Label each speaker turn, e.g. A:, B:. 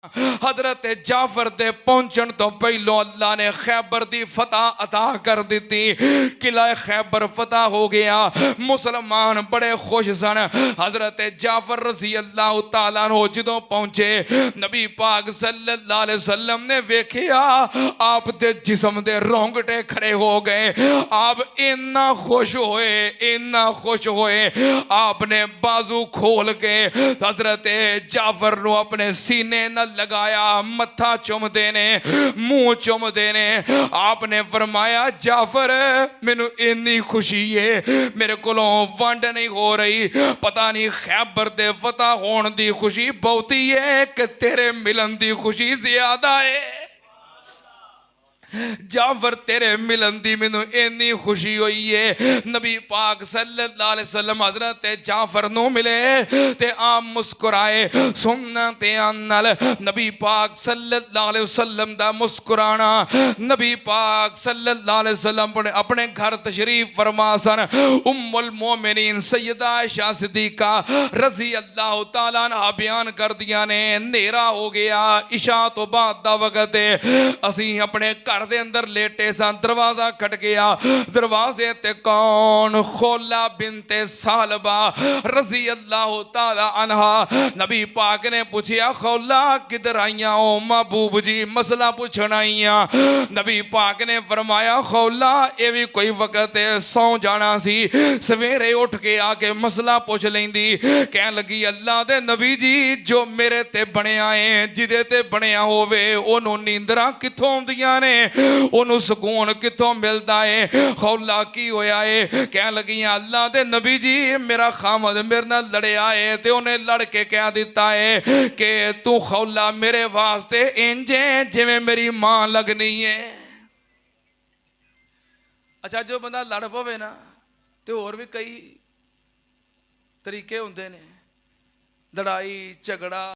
A: حضرت جعفر دے پہنچن تو پہلو اللہ نے خیبر دی فتح عطا کر دیتی، قلعہ خیبر فتح ہو گیا، مسلمان بڑے خوش سن۔ حضرت جعفر رضی اللہ تعالیٰ عنہ جدوں پہنچے، نبی پاک صلی اللہ علیہ وسلم نے ویکھیا آپ دے جسم دے رونگٹے کھڑے ہو گئے، آپ اتنا خوش ہوئے، آپ نے بازو کھول کے حضرت جعفر نو اپنے سینے نہ لگایا، متھا چم دینے، منہ چم دینے، آپ نے فرمایا جعفر مینوں اتنی خوشی ہے میرے کولوں ونڈ نہیں ہو رہی، پتہ نہیں خیبر دے فتح ہون دی خوشی بہتی ہے کہ تیرے ملن دی خوشی زیادہ ہے۔ جعفر تیرے ملن دی مینوں اتنی خوشی ہوئی ہے۔ نبی پاک صلی اللہ علیہ وسلم حضرت جعفر نو ملے تے عام مسکرائے، سنت انل نبی پاک صلی اللہ علیہ وسلم دا مسکرانا، نبی پاک صلی اللہ علیہ وسلم اپنے گھر تشریف فرما سن۔ ام المومنین سیدہ عائشہ صدیقہ رضی اللہ تعالیٰ عنہ بیان کر دیا نے، نیرا ہو گیا، عشاء تو بعد دا وقت ہے، اسی اپنے گھر دے اندر لیٹے سان، دروازہ کھٹ گیا، دروازے تے کون؟ خولہ بنت ثعلبہ رضی اللہ تعالی عنہ۔ نبی پاک نے پوچھیا خولہ کدھر آئیاں ہو محبوب جی، مسئلہ پوچھنا آئیاں؟ نبی پاک نے فرمایا خولہ اے بھی کوئی وقت ہے، سو جانا سی، سویرے اٹھ کے آکے مسئلہ پوچھ لیندی۔ کہنے لگی اللہ دے نبی جی جو میرے تے بنے آئے جدے تے بنیا ہووے انہوں نیندرہ کتھوں دیاں نے، انہوں سکون کتوں ملتا ہے؟ خولہ کی ہویا ہے؟ کہنے لگی اللہ دے نبی جی میرا خامد میرے نہ لڑے آئے تے انہیں لڑ کے کہہ دیتا ہے کہ تو خولہ میرے واسطے انجیں جے میں میری ماں لگنی ہے۔ اچھا جو بندہ لڑ پوے نا تو اور بھی کئی طریقے ہوندے نے، لڑائی جھگڑا